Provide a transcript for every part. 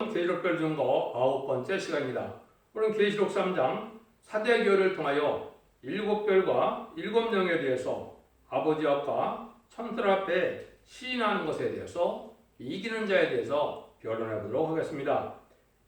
오늘은 계시록별 중거 9번째 시간입니다. 오늘은 계시록 3장 사대교회를 통하여 7별과 7영에 대해서 아버지 앞과 천사 앞에 시인하는 것에 대해서 이기는 자에 대해서 변론해 보도록 하겠습니다.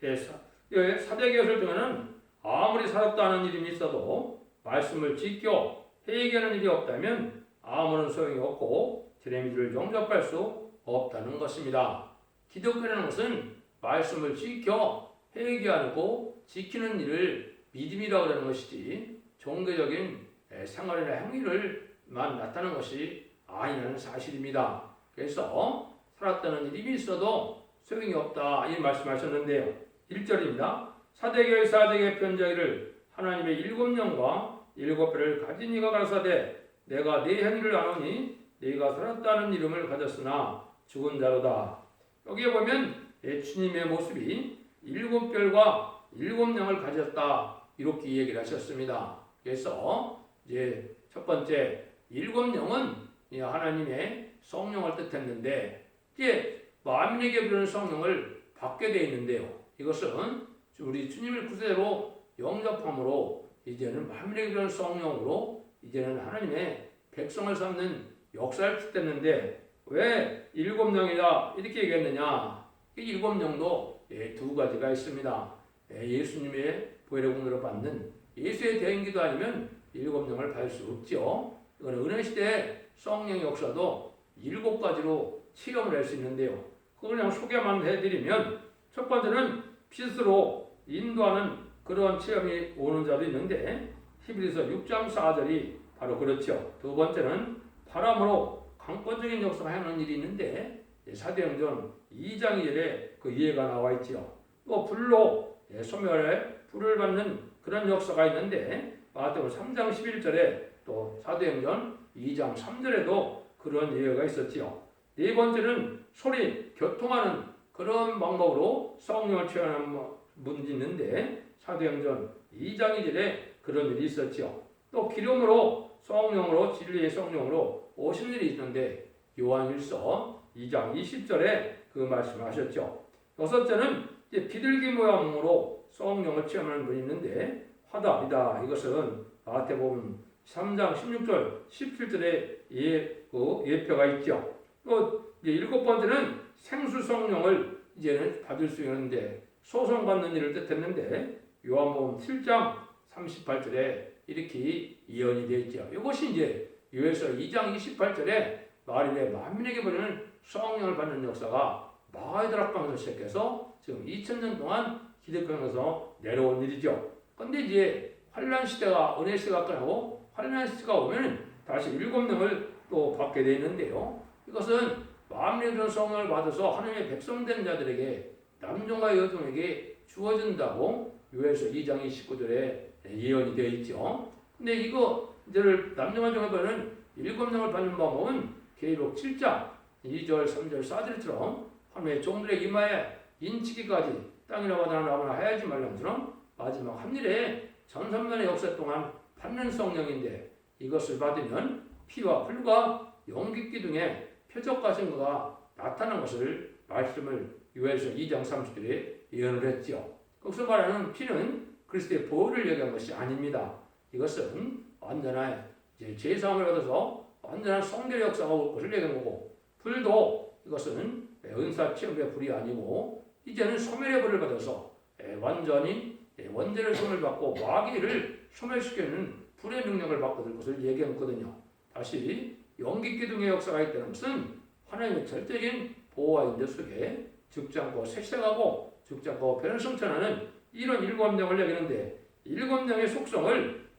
사대교회를 통하는 아무리 살았다는 이름이 있어도 말씀을 지켜 회개하는 일이 없다면 아무런 소용이 없고 제레미야를 영접할 수 없다는 것입니다. 기독교라는 것은 말씀을 지켜 회개하고 지키는 일을 믿음이라고 하는 것이지 종교적인 생활이나 행위를만 나타내는 것이 아니라는 사실입니다. 그래서 살았다는 이름이 있어도 소용이 없다 이 말씀하셨는데요. 1절입니다. 사대교회 사대교회 편자기를 하나님의 7영과 7별을 가진 이가 가라사대 내가 네 행위를 아노니 네가 살았다는 이름을 가졌으나 죽은 자로다. 여기에 보면 주님의 모습이 7별과 7영을 가졌다 이렇게 얘기를 하셨습니다. 그래서 이제 첫 번째 7영은 하나님의 성령을 뜻했는데 이제 만민에게 부르는 성령을 받게 되어 있는데요. 이것은 우리 주님을 구세로 영접함으로 이제는 만민에게 부르는 성령으로 이제는 하나님의 백성을 삼는 역사를 뜻했는데 왜 7영이다 이렇게 얘기했느냐? 이 7영도 두 가지가 있습니다. 예수님의 보혈의 공로를 받는 예수의 대행기도 아니면 7영을 받을 수 없죠. 이거는 은혜시대 성령의 역사도 7가지로 체험을 할 수 있는데요. 그걸 그냥 소개만 해드리면 첫 번째는 빛으로 인도하는 그런 체험이 오는 자도 있는데 히브리서 6장 4절이 바로 그렇죠. 두 번째는 바람으로 강권적인 역사가 하는 일이 있는데 사도행전 2장 2절에 그 이해가 나와 있지요. 또 불로 소멸에 불을 받는 그런 역사가 있는데 마태복음 3장 11절에 또 사도행전 2장 3절에도 그런 예가 있었지요. 네 번째는 소리, 교통하는 그런 방법으로 성령을 체험하는 분이 있는데 사도행전 2장 2절에 그런 일이 있었지요. 또 기름으로 성령으로 진리의 성령으로 오신 일이 있는데 요한일서 2장 20절에 그 말씀을 하셨죠. 여섯째는 비둘기 모양으로 성령을 체험하는 분이 있는데 화답이다. 이것은 마태복음 3장 16절 17절에 예표가 있죠. 또 일곱 번째는 생수 성령을 이제는 받을 수 있는데 소송받는 일을 뜻했는데 요한복음 7장 38절에 이렇게 예언이 되어 있죠. 이것이 이제 요엘서 2장 28절에 마리에 만민에게 보내는 성령을 받는 역사가 마하이드락방에서 시작해서 지금 2000년 동안 기독교에서 내려온 일이죠. 그런데 이제 환란 시대가 은혜 시대가 끝나고 환란 시대가 오면 다시 7영을 또 받게 되어 있는데요. 이것은 만민의 성령을 받아서 하나님의 백성 된 자들에게 남종과 여종에게 주어진다고 요엘서 2장 29절에 예언이 되어 있죠. 근데 이거를 남녀와 종에서는 7영을 받는 방법은 계시록 7장 2절, 3절, 4절처럼 하나님의 종들의 이마에 인치기까지 땅이나 바다나 나무나 하야지 말랑처럼 마지막 한일에 전삼년의 역사 동안 받는 성령인데 이것을 받으면 피와 불과 연기 등의 표적과 증거가 나타난 것을 말씀을 요엘서 2장 30절에 예언을 했지요. 거기서 말하는 피는 그리스도의 보혈을 얘기한 것이 아닙니다. 이것은 완전한 제사함을 얻어서 완전한 성결의 역사가 올 것을 얘기한 거고 불도 이것은 은사 체험의 불이 아니고 이제는 소멸의 불을 받아서 완전히 원죄를 소멸받고 마귀를 소멸시키는 불의 능력을 받게 될 것을 얘기했거든요. 다시 연기기둥의 역사가 있다는 것은 하나님의 절대적인 보호와 인도 속에 죽지 않고 색색하고 죽지 않고 변성천하는 이런 7영을 얘기하는데 7영의 속성을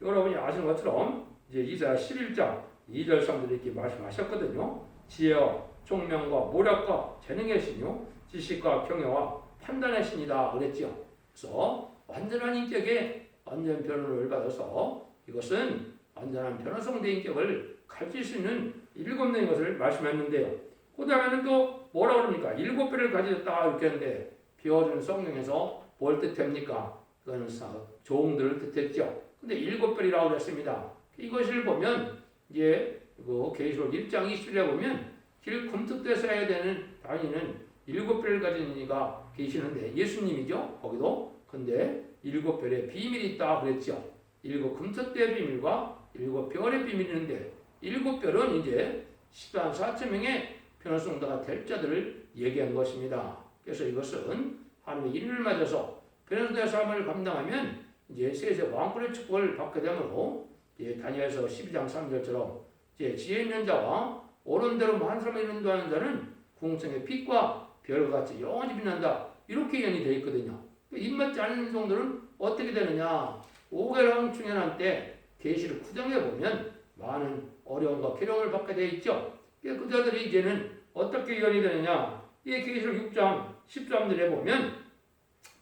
여러분이 아시는 것처럼 이제 이사야 11장 2절 3절 이렇게 말씀하셨거든요. 지혜와 총명과 모략과 재능의 신이요 지식과 경외와 판단의 신이다 그랬죠. 그래서 완전한 인격의 완전 변호를 받아서 이것은 완전한 변호성대 인격을 가질 수 있는 7영인 것을 말씀했는데요. 그 다음에는 또 뭐라 그럽니까? 7별을 가지셨다 이렇게 했는데 비워준 성령에서 뭘 뜻합니까? 그건 종들을 뜻했죠. 근데 7별이라고 그랬습니다. 이것을 보면 이제 계시록 1장 20절에 보면 길 금특대서 해야 되는 다니는 7별을 가진 이가 계시는데 예수님이죠. 거기도. 근데 7별의 비밀이 있다 그랬죠. 7금토대의 비밀과 7별의 비밀이 있는데 7별은 이제 14만 4천 명의 변호성도가 될 자들을 얘기한 것입니다. 그래서 이것은 하나님의 이름을 맞아서 변호사의 삶을 감당하면 이제 세세 왕권의 축복을 받게 되므로 이제 다니엘서 12장 3절처럼 이제 지혜 있는 자와 옳은 대로 많은 사람을 인도하는 자는 궁성의 빛과 별같이 영원히 빛난다. 이렇게 예언이 되어 있거든요. 입맞지 않는 정도는 어떻게 되느냐? 5개월 충현한 때 계시록 9장에 보면 많은 어려움과 괴로움을 받게 되어 있죠. 그 자들이 이제는 어떻게 예언이 되느냐? 이 계시록 6장 13절에 보면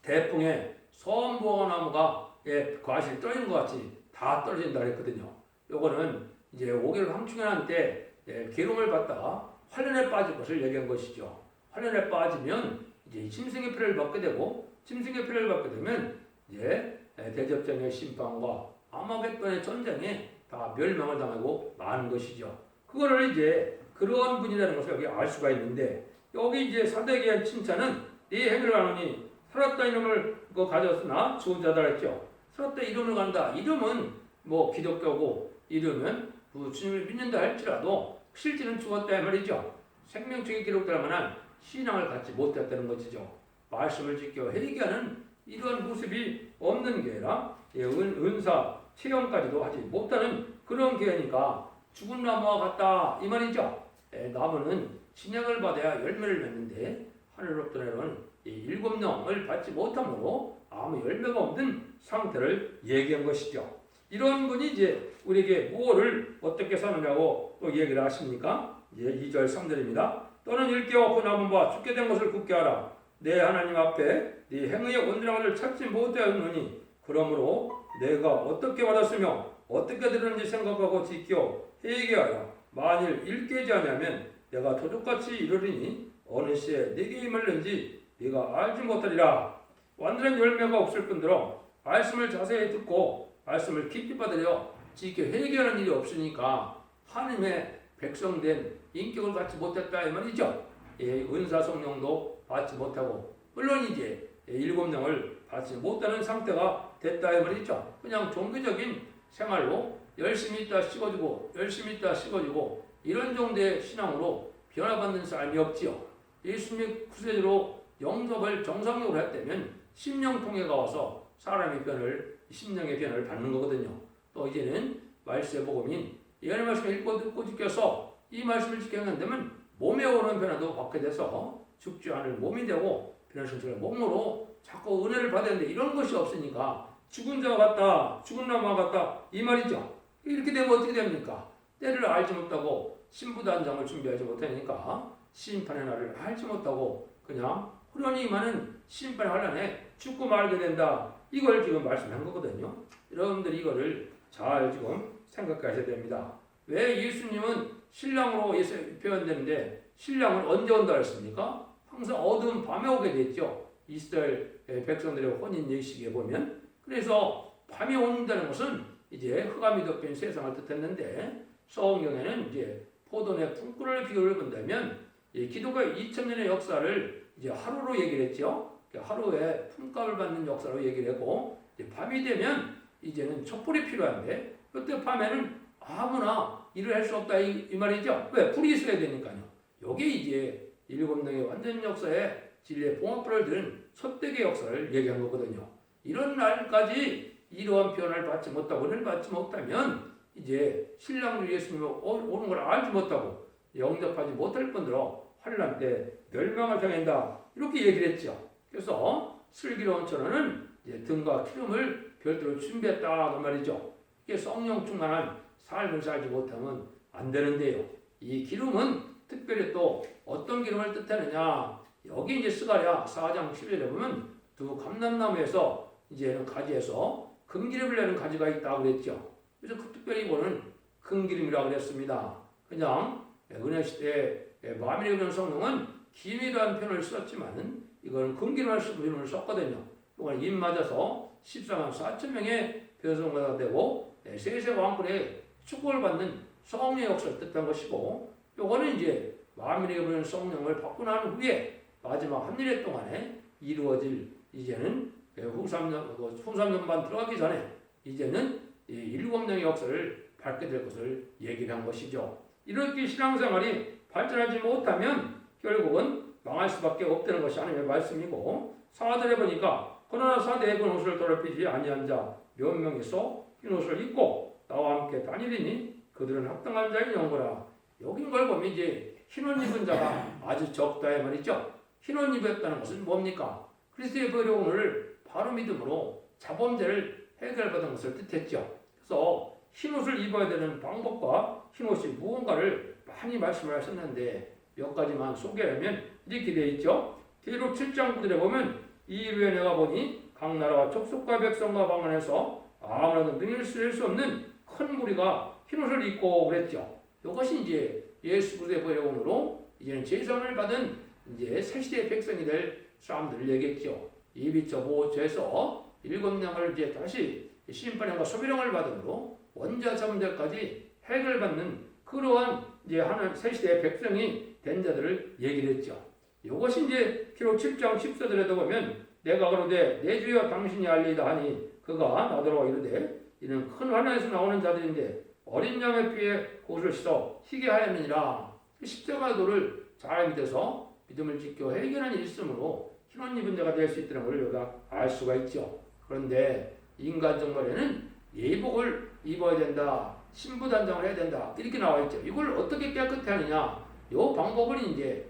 대풍에 선무화나무가 과실 떨어진 것 같이 다 떨어진다 그랬거든요. 요거는 이제 5개월 황충현한 때 괴로움을 받다가 환란에 빠질 것을 얘기한 것이죠. 환란에 빠지면 이제 짐승의 피를 받게 되고 짐승의 피를 받게 되면 이제 대접전의 심판과 아마겟돈의 전쟁에 다 멸망을 당하고 마는 것이죠. 그거를 이제 그런 분이라는 것을 여기 알 수가 있는데 여기 이제 사도에게 한 칭찬은 네 행위를 하노니 살았다 이름을 가졌으나 죽은 자다 했죠. 살았다 이름을 간다. 이름은 뭐 기독교고 이름은 주님을 믿는다 할지라도 실제는 죽었다 말이죠. 생명책에 기록될 만한 신앙을 갖지 못했다는 것이죠. 말씀을 지켜 회개하는 이러한 모습이 없는 게 아니라 은사 체험까지도 하지 못하는 그런 교회니까 죽은 나무와 같다 이 말이죠. 나무는 신약을 받아야 열매를 맺는데 하늘로부터 내려온 7영을 받지 못함으로 아무 열매가 없는 상태를 얘기한 것이죠. 이런 분이 이제 우리에게 무엇을 어떻게 사느냐고 또 얘기를 하십니까? 이제 2절 3절입니다. 또는 일깨워 그 남은 바 죽게 된 것을 굳게 하라. 내 하나님 앞에 네 행위의 온전함을 찾지 못하였느니 그러므로 내가 어떻게 받았으며 어떻게 들었는지 생각하고 지켜 회개하라. 만일 일깨지 아니하면 내가 도둑같이 이르리니 어느 시에 네게 임을는지 네가 알지 못하리라. 완전한 열매가 없을 뿐더러 말씀을 자세히 듣고 말씀을 깊이 받으려 지켜 회개하는 일이 없으니까 하나님의 백성된 인격을 갖지 못했다 이 말이죠. 은사 성령도 받지 못하고 물론 이제 7영을 받지 못하는 상태가 됐다 이 말이죠. 그냥 종교적인 생활로 열심히 있다 식어지고 열심히 있다 식어지고 이런 정도의 신앙으로 변화받는 삶이 없지요. 예수님의 구세주로 영접을 정상적으로 했다면 심령통해가 와서 사람의 변을 심령의 변을 받는 거거든요. 또 이제는 말씀의 복음인 예언의 말씀을 읽고 듣고 지켜서 이 말씀을 지켜낸다면 몸에 오는 변화도 받게 돼서 죽지 않을 몸이 되고 변화신처럼 몸으로 자꾸 은혜를 받아야 되는데 이런 것이 없으니까 죽은 자 같다 죽은 나무 같다 이 말이죠. 이렇게 되면 어떻게 됩니까? 때를 알지 못하고 신부단장을 준비하지 못하니까 심판의 날을 알지 못하고 그냥 후련히 임하는 심판의 환란에 죽고 말게 된다. 이걸 지금 말씀한 거거든요. 여러분들이 이거를 잘 지금 생각하셔야 됩니다. 왜 예수님은 신랑으로 표현되는데 신랑은 언제 온다 했습니까? 항상 어두운 밤에 오게 됐죠. 이스라엘 백성들의 혼인 예식에 보면. 그래서 밤이 온다는 것은 이제 흑암이 덮인 세상을 뜻했는데 성경에는 이제 포도의 품꾼을 비유를 본다면 기독교 2000년의 역사를 이제 하루로 얘기를 했죠. 하루에 품값을 받는 역사로 얘기를 했고 밤이 되면 이제는 촛불이 필요한데 그때 밤에는 아무나 일을 할 수 없다 이 말이죠. 왜? 불이 있어야 되니까요. 여기 이제 7명의 완전 역사에 진리의 봉합불을 들은 첫대의 역사를 얘기한 거거든요. 이런 날까지 이러한 표현을 받지 못하고 은혜를 받지 못하면 이제 신랑 예수님이 오는 걸 알지 못하고 영접하지 못할 뿐더러 환난 때 멸망을 당한다 이렇게 얘기를 했죠. 그래서 슬기로운 천하는 등과 기름을 별도로 준비했다 그 말이죠. 이게 성령 충만한 삶을 살지 못하면 안 되는데요. 이 기름은 특별히 또 어떤 기름을 뜻하느냐? 여기 이제 스가랴 4장 11절에 보면 두 감람나무에서 이제는 가지에서 금기름을 내는 가지가 있다고 그랬죠. 그래서 그 특별히 이거는 금기름이라고 그랬습니다. 그냥 은혜 시대에 마음에 오는 성령은 기름이라는 표현을 썼지만은 이거는 금기름을 썼거든요. 이거는 입 맞아서 14만 4천 명의 변성자가 되고 세세 왕권의 축복을 받는 성령의 역사를 뜻한 것이고 이거는 이제 마음에 오는 성령을 받고 난 후에 마지막 한 일의 동안에 이루어질 이제는 후3년반 들어가기 전에 이제는 7명의 역사를 밟게 될 것을 얘기를 한 것이죠. 이렇게 신앙생활이 발전하지 못하면 결국은 망할 수밖에 없다는 것이 하나님의 말씀이고, 사절에 보니까 그러나 사대의 그 옷을 더럽히지 아니한 자 몇 명이서 흰 옷을 입고 나와 함께 다니리니 그들은 합당한 자의 영거라. 여긴 걸 보면 이제 흰옷 입은 자가 아주 적다의 말이죠. 흰옷 입었다는 것은 뭡니까? 그리스도의 보혈을 바로 믿음으로 자범죄를 해결받은 것을 뜻했죠. 그래서 흰옷을 입어야 되는 방법과 흰옷이 무언가를 많이 말씀을 하셨는데 몇 가지만 소개하면 이렇게 되어 있죠. 계시록 7장 9절에 보면 이후에 내가 보니 각 나라와 족속과 백성과 방언에서 아무나도 능히 쓸 수 없는 큰 무리가 흰옷을 입고 그랬죠. 이것이 이제 예수 그리스도의 보혈로 이제는 제사를 받은 이제 새 시대의 백성이 될 사람들을 얘기했죠. 이비처보호처에서 7명을 이제 다시 심판형과 소비령을 받음으로 원자점들까지 해결받는 그러한 이제 하나님 새 시대의 백성이 된 자들을 얘기를 했죠. 이것이 이제 기록 7장 14절에도 보면 내가 그러되 내 주여 당신이 알리다 하니 그가 나더러 이르되 이는 큰 환난에서 나오는 자들인데 어린 양의 피에 그것을 씻어 희게 하였느니라. 십자가도를 잘 믿어서 믿음을 지켜 해결한 일이 있으므로 흰옷 입은 자가 될 수 있다는 걸 우리가 알 수가 있죠. 그런데 인간적 말에는 예복을 입어야 된다, 신부단장을 해야 된다 이렇게 나와 있죠. 이걸 어떻게 깨끗게 하느냐? 이 방법은 이제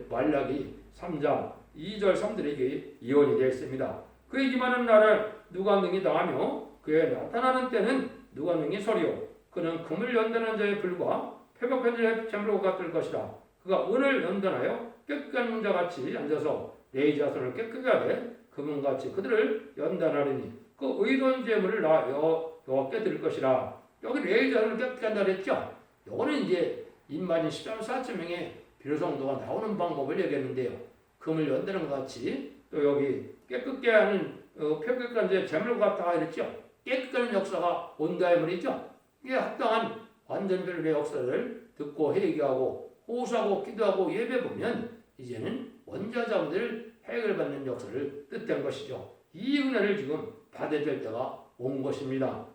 말라기 3장 2절 3절에 이언이 되어 있습니다. 그의 기만한 날을 누가 능히 당하며 그의 나타나는 때는 누가 능히 서리요. 그는 금을 연단한 자의 불과 회복한 자의 재물과 같을 것이라. 그가 은을 연단하여 깨끗한 자같이 앉아서 네 자손을 깨끗하게 하되 금은같이 그들을 연단하리니 그 의로운 재물을 여호와께 드릴 것이라. 여기 네 자손을 깨끗하게 한다 그랬죠. 요거는 이제 인만이 13만 4천 명의 비로성도가 나오는 방법을 얘기했는데요. 금을 연다는 것 같이 또 여기 깨끗게 하는 표격한 제 재물과 같다 이랬죠. 깨끗게 하는 역사가 온다 이 말이죠. 이게 합당한 완전별의 역사를 듣고 회개하고 호소하고 기도하고 예배 보면 이제는 원자자분들 해결받는 역사를 뜻한 것이죠. 이 은혜를 지금 받아야 될 때가 온 것입니다.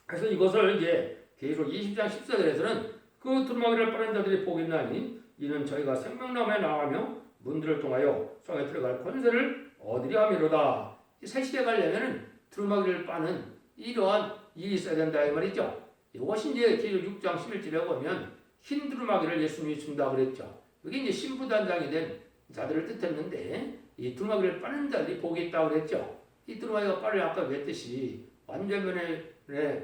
그래서 이것을 이제 계속 20장 14절에서는 그 두루마기를 빠른 자들이 보겠나니 이는 저희가 생명나무에 나가며 문들을 통하여 성에 들어갈 권세를 얻으려 함이로다. 이 새 시대 가려면 두루마기를 빠는 이러한 일이 있어야 된다 이 말이죠. 이것이 이제 계시록 6장 11절에 보면 흰 두루마기를 예수님이 준다 그랬죠. 이게 이제 신부단장이 된 자들을 뜻했는데 이 두루마기를 빠는 자들이 복이 있다고 그랬죠. 이 두루마기가 빠를 아까 뵀듯이 완전변의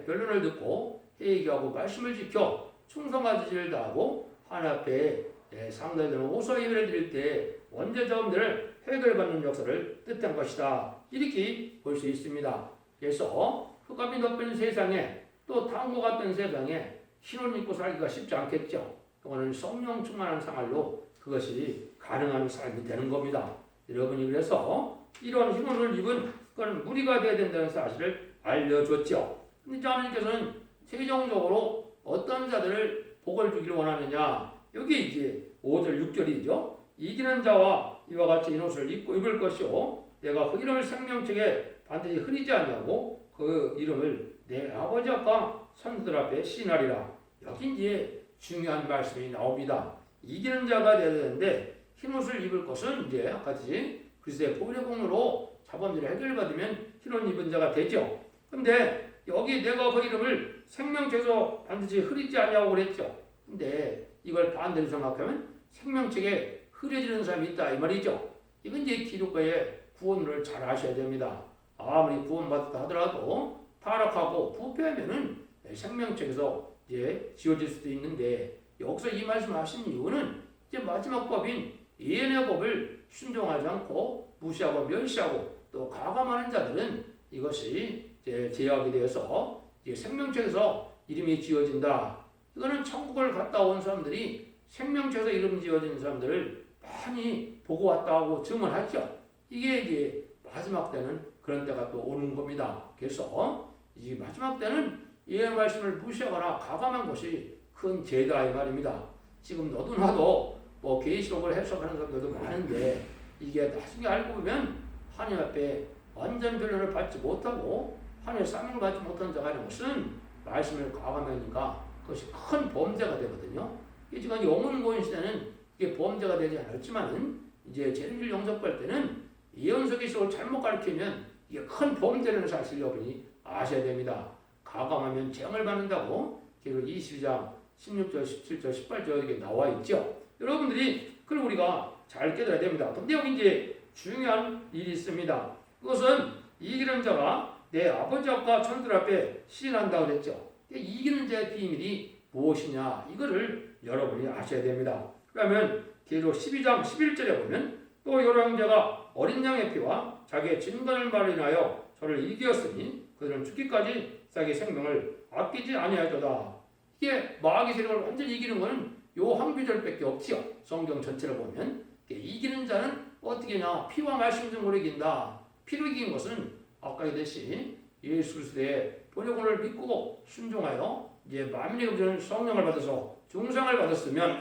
변론을 듣고 회개하고 말씀을 지켜 충성과 지지를 다하고 하나님 앞에 상달되는 호소 예배를 드릴 때 원죄자원들을 해결받는 역사를 뜻한 것이다. 이렇게 볼 수 있습니다. 그래서 흑암이 덮인 세상에 또 탕과 같은 세상에 흰옷 입고 살기가 쉽지 않겠죠. 이거는 성령 충만한 생활로 그것이 가능한 삶이 되는 겁니다. 여러분이 그래서 이런 흰옷을 입은 그건 무리가 되어야 된다는 사실을 알려줬죠. 근데 하나님께서는 세계적으로 어떤 자들을 복을 주기를 원하느냐? 여기 이제 5절 6절이죠. 이기는 자와 이와 같이 이 옷을 입을 것이요 내가 그 이름을 생명책에 반드시 흐리지 않냐고 그 이름을 내 아버지 아빠 선수들 앞에 시인하리라. 여기 이제 중요한 말씀이 나옵니다. 이기는 자가 되어야 되는데 흰옷을 입을 것은 이제 아까지 그리스도의 보혈의 공로로 자범죄를 해결받으면 흰옷 입은 자가 되죠. 근데 여기 내가 그 이름을 생명책에서 반드시 흐리지 않냐고 그랬죠. 근데 이걸 반대로 생각하면 생명책에 흐려지는 사람이 있다 이 말이죠. 이건 이제 기독교의 구원을 잘 아셔야 됩니다. 아무리 구원받았다 하더라도 타락하고 부패하면은 생명책에서 이제 지워질 수도 있는데 여기서 이 말씀하신 이유는 이제 마지막 법인 예언의 법을 순종하지 않고 무시하고 멸시하고 또 가감하는 자들은 이것이 이제 제약이 되어서 이제 생명책에서 이름이 지어진다. 이거는 천국을 갔다 온 사람들이 생명책에서 이름 지어진 사람들을 많이 보고 왔다 하고 증언하죠. 이게 이제 마지막 때는 그런 때가 또 오는 겁니다. 그래서 이 마지막 때는 이 말씀을 무시하거나 가감한 것이 큰 죄다 이 말입니다. 지금 너도 나도 뭐 계시록을 해석하는 사람들도 많은데 이게 나중에 알고 보면 하나님 앞에 완전 변론을 받지 못하고 하나님의 사명을 받지 못한 자가 되는 것은 말씀을 과감하니까 그것이 큰 범죄가 되거든요. 지금 영혼고인 시대는 이게 범죄가 되지 않았지만은 이제 재림을 영접할 때는 예언서 기록을 잘못 가르치면 이게 큰 범죄라는 사실을 여러분이 아셔야 됩니다. 가감하면 재앙을 받는다고 계속 22장 16절, 17절, 18절 이게 나와 있죠. 여러분들이 그걸 우리가 잘 깨달아야 됩니다. 근데 여기 이제 중요한 일이 있습니다. 그것은 이기는 자가 내 아버지 앞과 천들 앞에 시인한다고 그랬죠. 이기는 자의 비밀이 무엇이냐 이거를 여러분이 아셔야 됩니다. 그러면 계속 12장 11절에 보면 또 여러 형제가 어린 양의 피와 자기의 진건을 말로 인하여 저를 이기었으니 그들은 죽기까지 자기 생명을 아끼지 아니하였도다. 이게 마귀 세력을 완전히 이기는 것은 요 한 구절밖에 없지요. 성경 전체를 보면 이기는 자는 어떻게 하냐? 피와 말씀 등으로 이긴다. 피로 이긴 것은 아까 얘기했듯이 예수 그리스도의 번역을 믿고 순종하여 이제 만민의 금전을 성령을 받아서 중상을 받았으면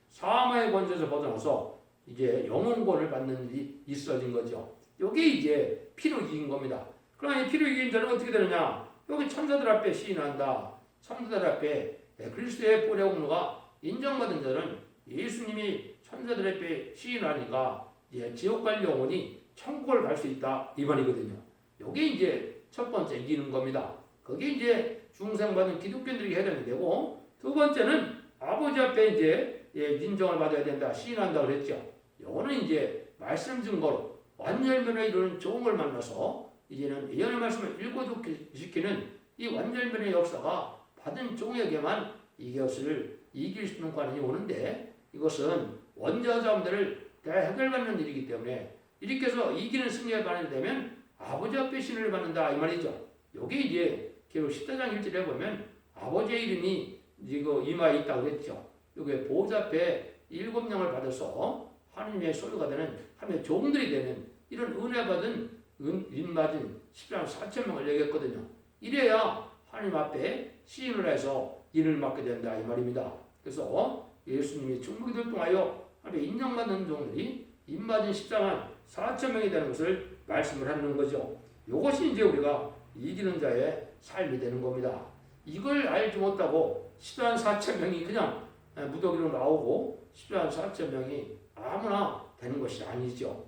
사망의 권세에서 벗어나서 이제 영혼권을 받는 일이 있어진 거죠. 이게 이제 피로 이긴 겁니다. 그러나 이 피로 이긴 자는 어떻게 되느냐? 여기 천사들 앞에 시인한다. 천사들 앞에 그리스도의 보혈의 공로가 인정받은 자는 예수님이 천사들 앞에 시인하니까 이제 지옥 갈 영혼이 천국을 갈 수 있다 이 말이거든요. 이게 이제 첫 번째 이기는 겁니다. 그게 이제 중생받은 기독교인들이 해야 되는 되고, 두 번째는 아버지 앞에 이제 인정을 받아야 된다 시인한다 그랬죠. 요거는 이제 말씀 증거로 완전변에 이르는 종을 만나서 이제는 예언의 말씀을 일거두시키는 이 완전변의 역사가 받은 종에게만 이것을 이길 수 있는 관원이 오는데, 이것은 원자자들을 대해결받는 일이기 때문에 이렇게 해서 이기는 승리에 반응되면 아버지 앞에 신을 받는다 이 말이죠. 요게 이제 계속 14장 1절에 보면 아버지의 이름이 이거 이마에 있다고 그랬죠. 요게 보좌 앞에 7명을 받아서 하나님의 소유가 되는 하나님의 종들이 되는 이런 은혜 받은 인맞은 10만 4천 명을 얘기했거든요. 이래야 하나님 앞에 시인을 해서 일을 맡게 된다 이 말입니다. 그래서 예수님이 충분히 통하여 하나님의 인정받는 종들이 인맞은 10만 4천 명이 되는 것을 말씀을 하는 거죠. 이것이 이제 우리가 이기는 자의 삶이 되는 겁니다. 이걸 알지 못하고 10만 4천 명이 그냥 무더기로 나오고 10만 4천 명이 아무나 되는 것이 아니죠.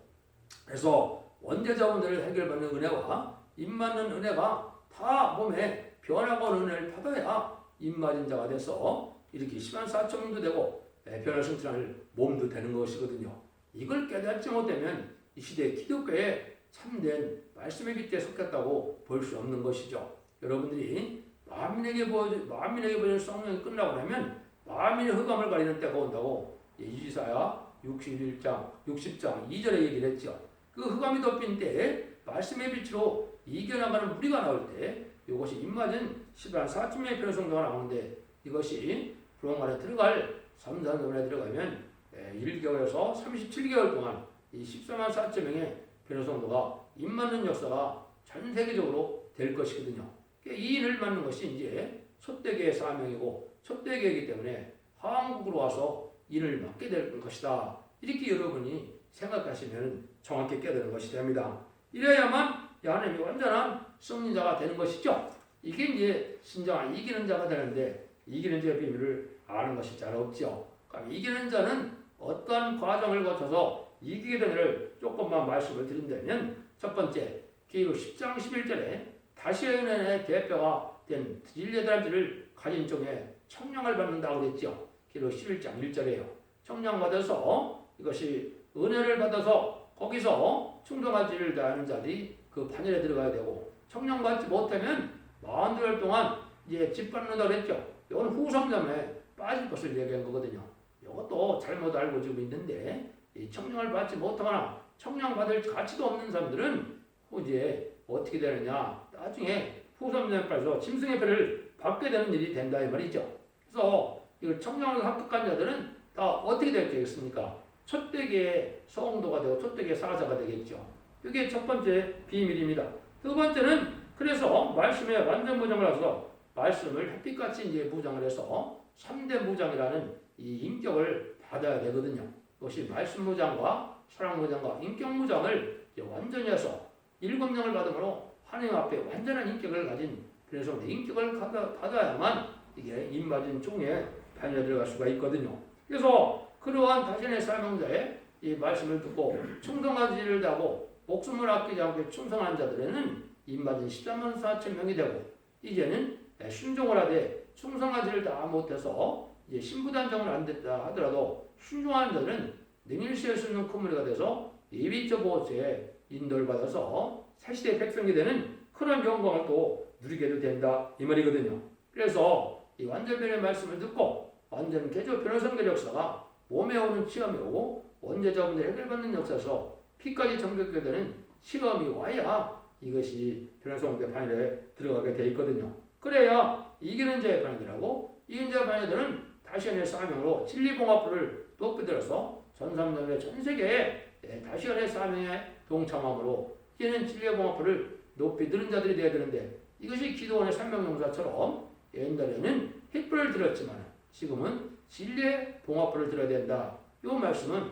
그래서 원죄자원들을 해결받는 은혜와 입맞는 은혜가 다 몸에 변화가 오는 은혜를 받아야 입맞은 자가 돼서 이렇게 10만 4천 명도 되고 변화 승천할 몸도 되는 것이거든요. 이걸 깨닫지 못하면 이 시대 기독교에 참된 말씀의 빛에 속했다고 볼 수 없는 것이죠. 여러분들이 만민에게 보여준 성령이 끝나고 나면 만민의 흑암을 가리는 때가 온다고 이사야 60장 2절에 얘기를 했죠. 그 흑암이 덮인 때에 말씀의 빛으로 이겨나가는 무리가 나올 때 이것이 입맞은 10만 4천 명의 변성도가 나오는데, 이것이 부흥안에 들어갈 3, 4년에 들어가면 1개월에서 37개월 동안 이 14만 4천 명의 변성도가 입맞는 역사가 전 세계적으로 될 것이거든요. 이 일을 맡는 것이 이제 촛대교의 사명이고 촛대교이기 때문에 한국으로 와서 일을 맡게 될 것이다. 이렇게 여러분이 생각하시면 정확히 깨달은 것이 됩니다. 이래야만 하나님이 완전한 승리자가 되는 것이죠. 이게 이제 진정한 이기는 자가 되는데, 이기는 자의 비밀을 아는 것이 잘 없죠. 그러니까 이기는 자는 어떠한 과정을 거쳐서 이기게 되는를 조금만 말씀을 드린다면, 첫 번째 기록 10장 11절에 다시의 은혜의 대표가 된 진리들한테를 가진 종에 청량을 받는다고 그랬죠. 기록 11장 1절에요. 청량받아서 이것이 은혜를 받아서 거기서 충성하지를 다하는 자들이 그 판결에 들어가야 되고, 청량받지 못하면 40개월 동안 이제 짓밟는다고 그랬죠. 이건 후성점에 빠질 것을 얘기한 거거든요. 이것도 잘못 알고 지금 있는데, 이 청량을 받지 못하거나 청량받을 가치도 없는 사람들은 이제 어떻게 되느냐, 나중에 후성점에 빠져서 짐승의 배를 받게 되는 일이 된다 이 말이죠. 그래서 이 청량을 합격한 자들은 다 어떻게 되겠습니까? 촛대기의 성도가 되고 촛대기의 사자가 되겠죠. 이게 첫 번째 비밀입니다. 두 번째는 그래서 말씀에 완전 무장을 해서 말씀을 햇빛같이 이제 무장을 해서 3대 무장이라는 이 인격을 받아야 되거든요. 그것이 말씀 무장과 사랑무장과 인격무장을 완전히 해서 7명을 받음으로 하나님 앞에 완전한 인격을 가진 그래서 인격을 받아야만 이게 입맞은 종에 반려 들어갈 수가 있거든요. 그래서 그러한 다신의 사명자의 이 말씀을 듣고 충성한 일을 다하고 목숨을 아끼지 않고 충성한 자들에는 입맞은 13만 4천 명이 되고 이제는 순종을 하되 충성한 일을 다 못해서 이제 신부단정을 안 됐다 하더라도 순종하는 자들은 능일시할 수 있는 큰 무리가 돼서 예비적 보호죄에 인도를 받아서 새시대 백성이 되는 그런 영광을 또 누리게도 된다 이 말이거든요. 그래서 이 완전변의 말씀을 듣고 완전 개조 변화성결 역사가 몸에 오는 시험이 오고 원죄자분들 해결받는 역사에서 피까지 정결게 되는 시험이 와야 이것이 변화성결 반열에 들어가게 돼 있거든요. 그래야 이기는 자의 반열이라고 이기는 자의 반열들은 다시언의 사명으로 진리봉합부를 높이들어서 전삼년의 전세계에 다시언의 사명에 동참함으로 이제는 진리의 봉합부를 높이 들은 자들이 되어야 되는데 이것이 기도원의 삼명용사처럼 옛날에는 햇불을 들었지만 지금은 진리의 봉합부를 들어야 된다. 이 말씀은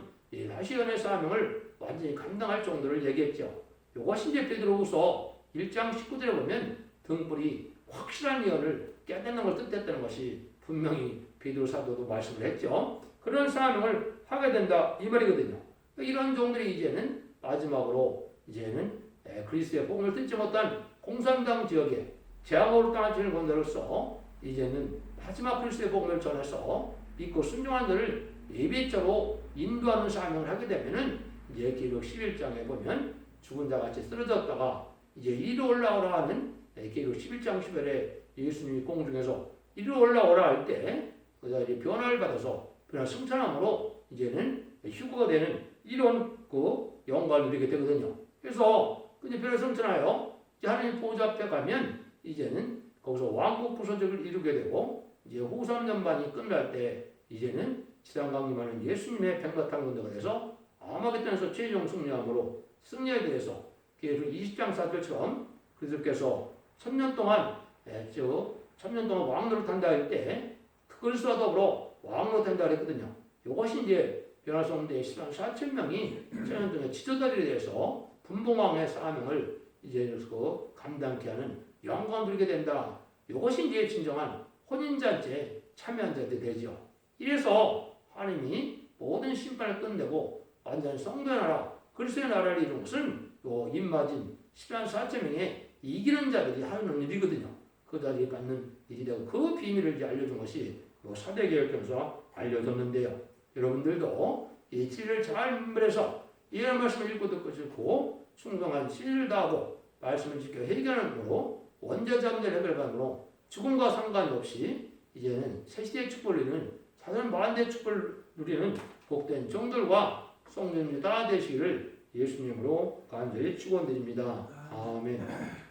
다시언의 사명을 완전히 감당할 정도를 얘기했죠. 이것이 이제 베드로후서 1장 19절에 보면 등불이 확실한 예언을 깨닫는 걸 뜻했다는 것이 분명히 베드로 사도도 말씀을 했죠. 그런 사명을 하게 된다 이 말이거든요. 이런 종들이 이제는 마지막으로 이제는 그리스도의 복음을 듣지 못한 공산당 지역에 제왕으로 떠난 죄를 건너로서 이제는 마지막 그리스도의 복음을 전해서 믿고 순종한 자를 예배자로 인도하는 사명을 하게 되면은 이제 기록 11장에 보면 죽은 자 같이 쓰러졌다가 이제 이리로 올라오라 하는 기록 11장 10절에 예수님이 공중에서 이리로 올라오라 할 때 그가 이제 변화를 받아서 변화 승천함으로 이제는 휴거가 되는 이런 그 영광을 누리게 되거든요. 그래서 이제 변화 승천하여 이제 하나님 보좌 앞에 가면 이제는 거기서 왕국 부서적을 이루게 되고 이제 후 3년반이 끝날 때 이제는 지상 강림하는 예수님의 백마탄 군대가 돼서 아마겟돈에서 최종 승리함으로 승리에 대해서 계속 20장 4절처럼 그리스도께서 1000년 동안 왕노릇 한다 할 때 그리스도와 더불어 왕노릇 한다 그랬거든요. 이것이 이제 변화성대 10만 4천 명이 1000년 동안 지도자들에 대해서 분봉왕의 사명을 이제 그 감당케 하는 영광을 누리게 된다. 이것이 이제 진정한 혼인잔치에 참여한 자들이 되죠. 이래서 하나님이 모든 심판을 끝내고 완전 성도의 나라, 그리스도의 나라를 이룬 것은 요 입맞은 10만 4천 명의 이기는 자들이 하는 일이거든요. 그 자리에 갖는 일이 되고 그 비밀을 이제 알려준 것이 요 사대개혁에서 알려줬는데요. 여러분들도 이 진리를 잘 분별해서 이런 말씀을 읽고 듣고 읽고 충성한 진리를 다하고 말씀을 지켜 해결하는 원죄자분들 해결반으로 죽음과 상관없이 이제는 새시대의 축복을 누리는 사전 만대의 축복을 누리는 복된 종들과 성령님 다 되시기를 예수님으로 간절히 축원드립니다. 아멘.